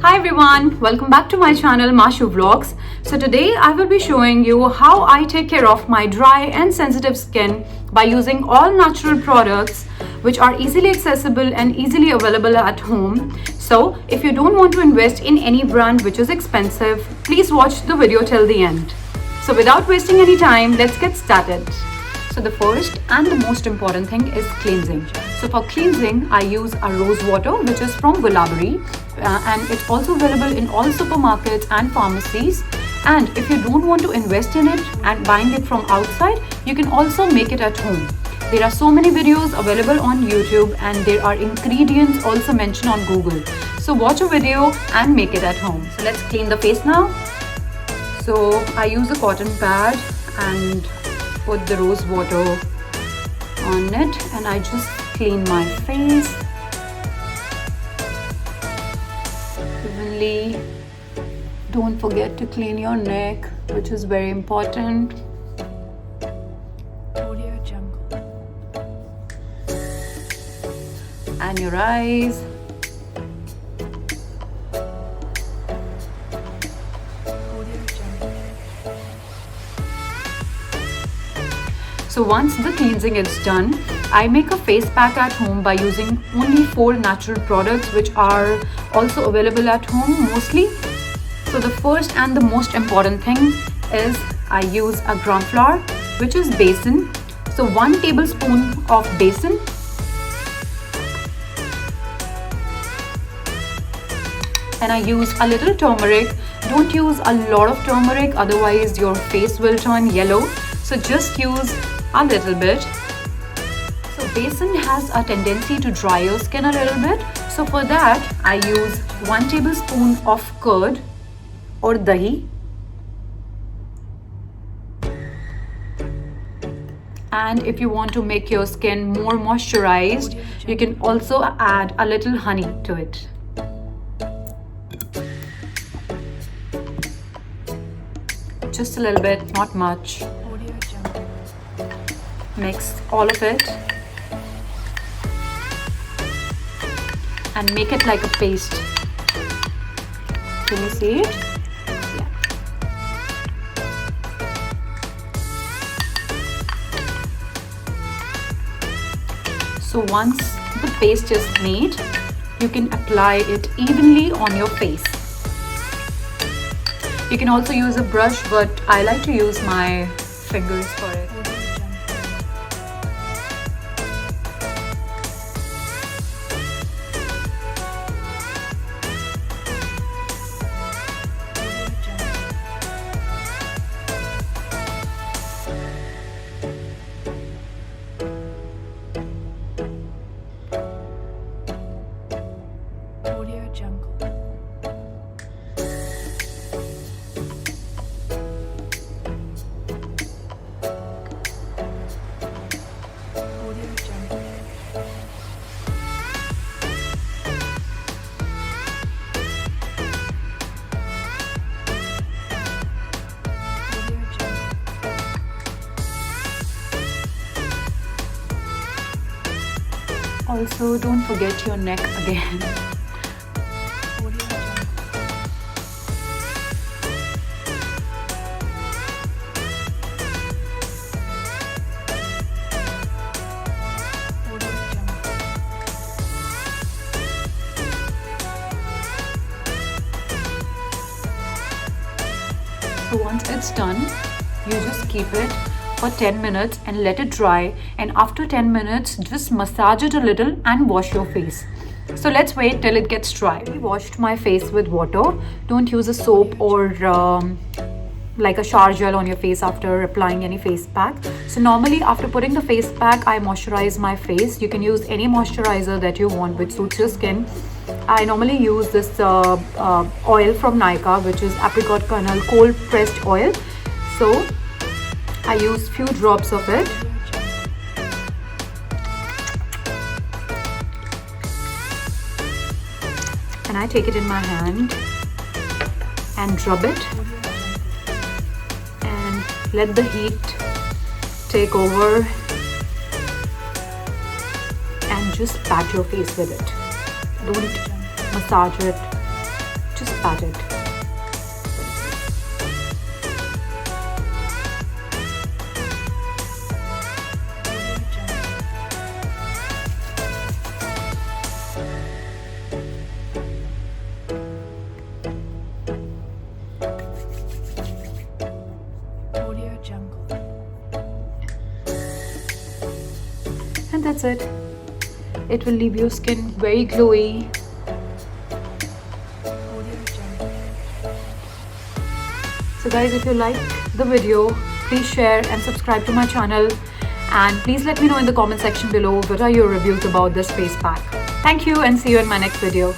Hi everyone, welcome back to my channel Mashu Vlogs. So today I will be showing you how I take care of my dry and sensitive skin by using all natural products which are easily accessible and easily available at home. So if you don't want to invest in any brand which is expensive, please watch the video till the end. So without wasting any time, let's get started. So the first and the most important thing is cleansing. So for cleansing, I use a rose water which is from Gulabari and it's also available in all supermarkets and pharmacies. And if you don't want to invest in it and buying it from outside, you can also make it at home. There are so many videos available on YouTube and there are ingredients also mentioned on Google. So watch a video and make it at home. So let's clean the face now. So I use a cotton pad and put the rose water on it and I just clean my face evenly. Don't forget to clean your neck, which is very important. And your eyes. So once the cleansing is done, I make a face pack at home by using only 4 natural products which are also available at home mostly. So the first and the most important thing is I use a gram flour which is BESAN. So 1 tablespoon of BESAN. And I use a little turmeric. Don't use a lot of turmeric, otherwise your face will turn yellow. So just use a little bit. So BESAN has a tendency to dry your skin a little bit. So for that I use 1 tablespoon of curd or dahi. And if you want to make your skin more moisturized, you can also add a little honey to it. Just a little bit, not much. Mix all of it and make it like a paste. Can you see it? Yeah. So once the paste is made, you can apply it evenly on your face. You can also use a brush, but I like to use my fingers for it. Also, don't forget your neck again. So once it's done, you just keep it for 10 minutes and let it dry, and after 10 minutes just massage it a little and wash your face. So let's wait till it gets dry. I washed my face with water. Don't use a soap or like a shower gel on your face after applying any face pack. So normally after putting the face pack, I moisturize my face. You can use any moisturizer that you want which suits your skin. I normally use this oil from Nykaa, which is apricot kernel cold pressed oil. So I use few drops of it. And I take it in my hand and rub it and let the heat take over and just pat your face with it. Don't massage it, pat it. And that's it. It will leave your skin very glowy. So guys, if you liked the video, please share and subscribe to my channel, and please let me know in the comment section below what are your reviews about this face pack. Thank you and see you in my next video.